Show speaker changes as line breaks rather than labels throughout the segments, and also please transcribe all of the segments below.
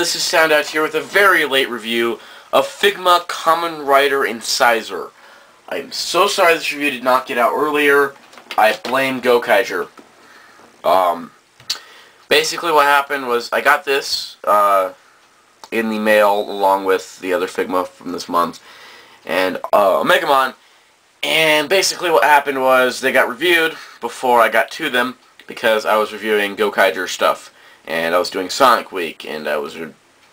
this is Soundout here with a very late review of Figma Kamen Rider Incisor. I am so sorry this review did not get out earlier. I blame Gokaiger. Basically what happened was I got this in the mail along with the other Figma from this month and Megamon, and basically what happened was they got reviewed before I got to them because I was reviewing Gokaiger stuff. And I was doing Sonic Week, and I was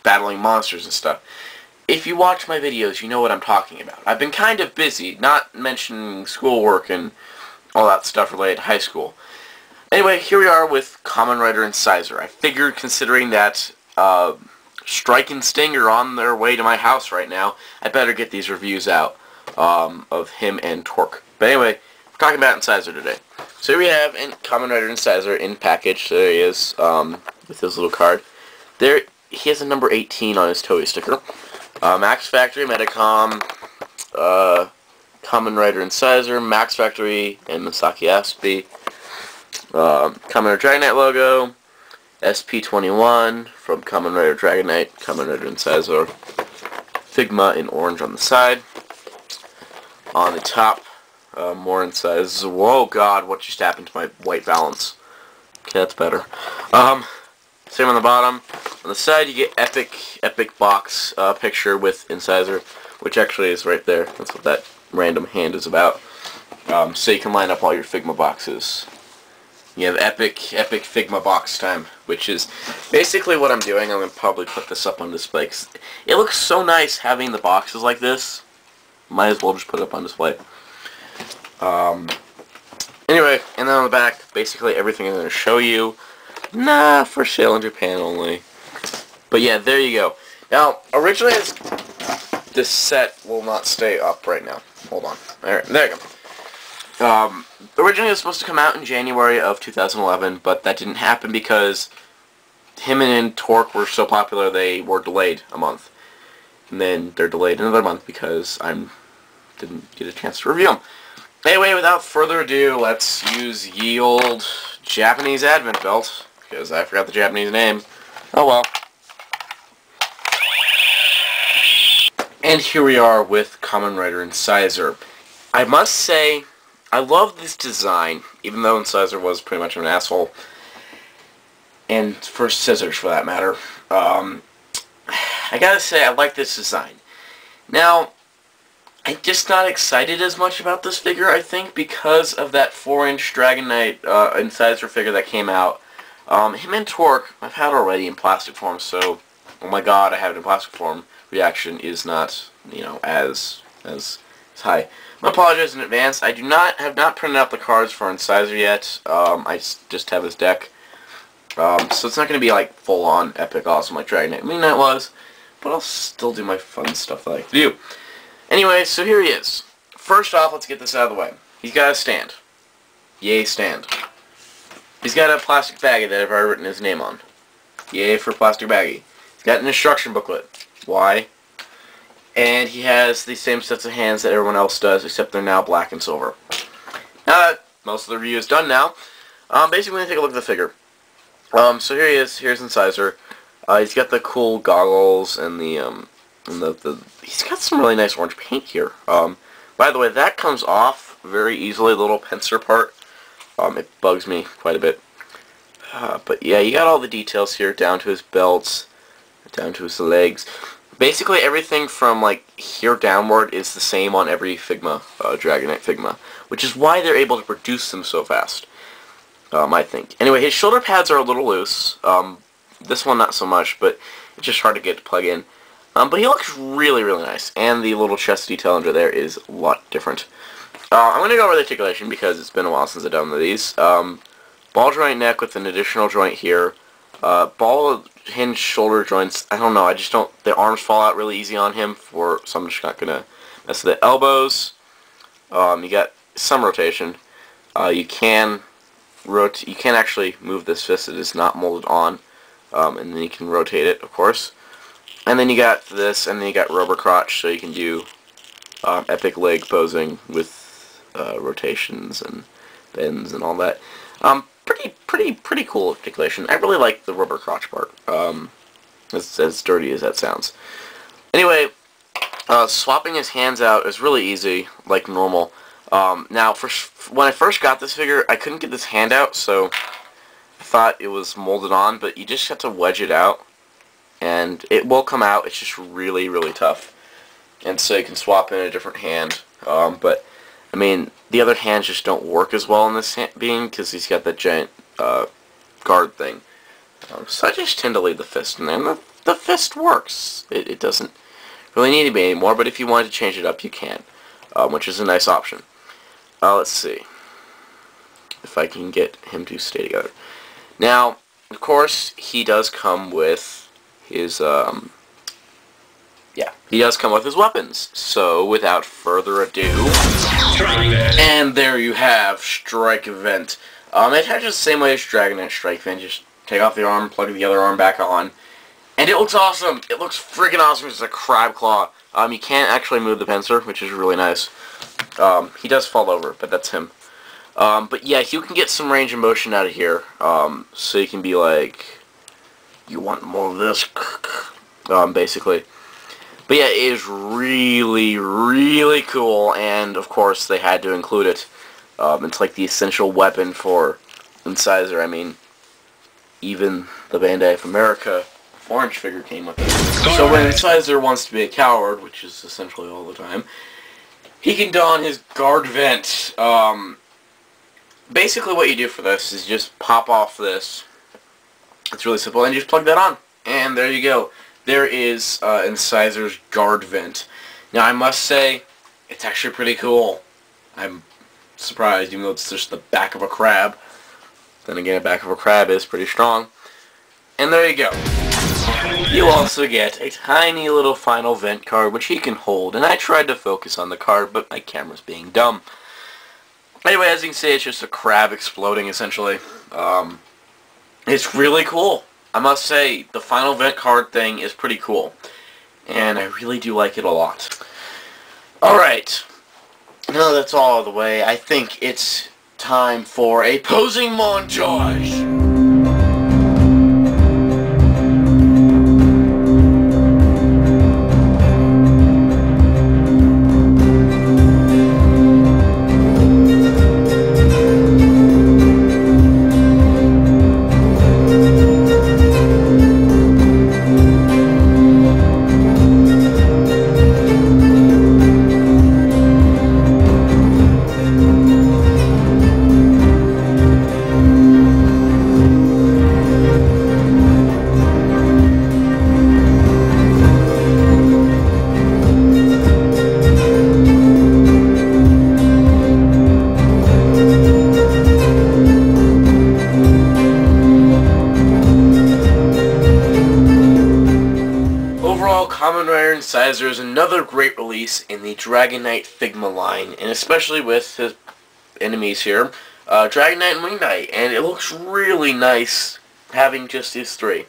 battling monsters and stuff. If you watch my videos, you know what I'm talking about. I've been kind of busy, not mentioning schoolwork and all that stuff related to high school. Anyway, here we are with Kamen Rider Incisor. I figured, considering that Strike and Sting are on their way to my house right now, I better get these reviews out of him and Torque. But anyway, we're talking about Incisor today. So here we have Kamen Rider Incisor in package. So there he is. With his little card. There, he has a number 18 on his Toei sticker. Max Factory, Medicom, Kamen Rider Incisor, Max Factory, and Masaki Aspie. Kamen Rider Dragon Knight logo, SP21 from Kamen Rider Dragon Knight, Kamen Rider Incisor, Figma in orange on the side. On the top, more Incisor. Whoa, God, what just happened to my white balance? Okay, that's better. Same on the bottom. On the side, you get epic box picture with Incisor, which actually is right there. That's what that random hand is about. So you can line up all your Figma boxes. You have epic Figma box time, which is basically what I'm doing. I'm going to probably put this up on display, 'cause it looks so nice having the boxes like this. Might as well just put it up on display. Anyway, and then on the back, basically everything I'm going to show you. Nah, for sale in Japan only. But yeah, there you go. Now, originally this set will not stay up right now. Hold on. Alright, there you go. Originally it was supposed to come out in January of 2011, but that didn't happen because him and Torque were so popular they were delayed a month. And then they're delayed another month because I didn't get a chance to review them. Anyway, without further ado, let's use ye old Japanese advent belt. Because I forgot the Japanese name. Oh well. And here we are with Kamen Rider Incisor. I must say, I love this design, even though Incisor was pretty much an asshole. And for scissors, for that matter. I gotta say, I like this design. Now, I'm just not excited as much about this figure, I think, because of that 4-inch Dragon Knight Incisor figure that came out. Him and Torque, I've had already in plastic form, so, oh my god, I have it in plastic form. Reaction is not, you know, as high. I apologize in advance. I have not printed out the cards for Incisor yet. I just have his deck. So it's not going to be like full-on epic awesome like Dragon Knight. I mean, that was, but I'll still do my fun stuff that I like to do. Anyway, so here he is. First off, let's get this out of the way. He's got a stand. Yay, stand. He's got a plastic baggie that I've already written his name on. Yay for plastic baggie. He's got an instruction booklet. Why? And he has the same sets of hands that everyone else does, except they're now black and silver. Now that most of the review is done now, basically we're going to take a look at the figure. So here he is. Here's Incisor. He's got the cool goggles and he's got some really nice orange paint here. By the way, that comes off very easily, the little pincer part. It bugs me quite a bit. But yeah, you got all the details here, down to his belts, down to his legs. Basically everything from like here downward is the same on every Figma, Dragon Knight Figma, which is why they're able to produce them so fast, I think. Anyway, his shoulder pads are a little loose. This one not so much, but it's just hard to get to plug in. But he looks really, really nice, and the little chest detail under there is a lot different. I'm going to go over the articulation because it's been a while since I've done one of these. Ball joint neck with an additional joint here. Ball hinge shoulder joints, I don't know, I just don't, the arms fall out really easy on him, so I'm just not going to mess with the elbows. You got some rotation. You can actually move this fist, it is not molded on, and then you can rotate it, of course. And then you got this, and then you got rubber crotch, so you can do epic leg posing with rotations and bends and all that. Pretty cool articulation. I really like the rubber crotch part. as dirty as that sounds. Anyway, swapping his hands out is really easy, like normal. Now, when I first got this figure, I couldn't get this hand out, so I thought it was molded on, but you just have to wedge it out, and it will come out. It's just really, really tough. And so you can swap in a different hand, but, I mean, the other hands just don't work as well in this being, because he's got that giant guard thing. So I just tend to leave the fist in there, and the fist works. It doesn't really need to be anymore, but if you wanted to change it up, you can, which is a nice option. Let's see if I can get him to stay together. Now, of course, he does come with his, he does come with his weapons. So, without further ado, and there you have Strike Event. It attaches the same way as Dragon Knight Strike Event. Just take off the arm, plug the other arm back on, and it looks awesome. It looks freaking awesome. It's a crab claw. You can't actually move the pincer, which is really nice. He does fall over, but that's him. But yeah, you can get some range of motion out of here. So you can be like, you want more of this, basically. But yeah, it is really, really cool, and of course they had to include it. It's like the essential weapon for Incisor. I mean, even the Bandai of America 4-inch figure came with it. So when Incisor wants to be a coward, which is essentially all the time, he can don his guard vent. Basically what you do for this is just pop off this. It's really simple, and you just plug that on. And there you go. There is Incisor's guard vent. Now I must say, it's actually pretty cool. I'm surprised, even though it's just the back of a crab. Then again, the back of a crab is pretty strong. And there you go. You also get a tiny little final vent card, which he can hold. And I tried to focus on the card, but my camera's being dumb. Anyway, as you can see, it's just a crab exploding, essentially. It's really cool. I must say, the final vent card thing is pretty cool. And I really do like it a lot. Alright. Now that's all out of the way, I think it's time for a posing montage. Kamen Rider Incisor is another great release in the Dragon Knight Figma line, and especially with his enemies here, Dragon Knight and Wing Knight, and it looks really nice having just these three.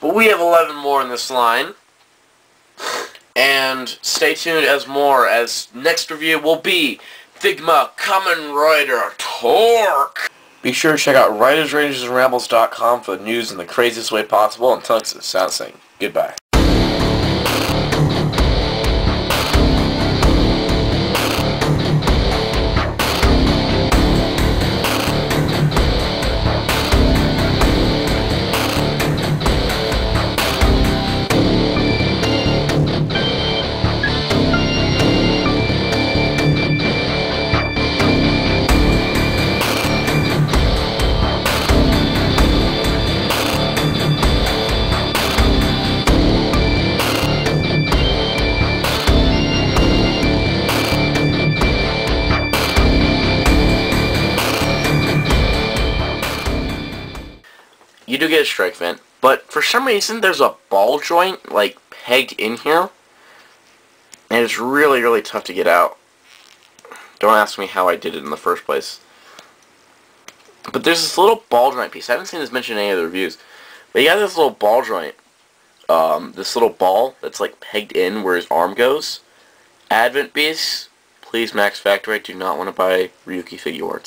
But we have 11 more in this line, and stay tuned as next review will be Figma Kamen Rider Torque. Be sure to check out WritersRangersandRambles.com for the news in the craziest way possible, and thanks to Sound saying goodbye. You do get a strike vent, but for some reason there's a ball joint, like, pegged in here, and it's really, really tough to get out. Don't ask me how I did it in the first place. But there's this little ball joint piece. I haven't seen this mentioned in any of the reviews, but you got this little ball joint, this little ball that's, like, pegged in where his arm goes. Advent piece, please, Max Factory, I do not want to buy Ryuki Figure Arts.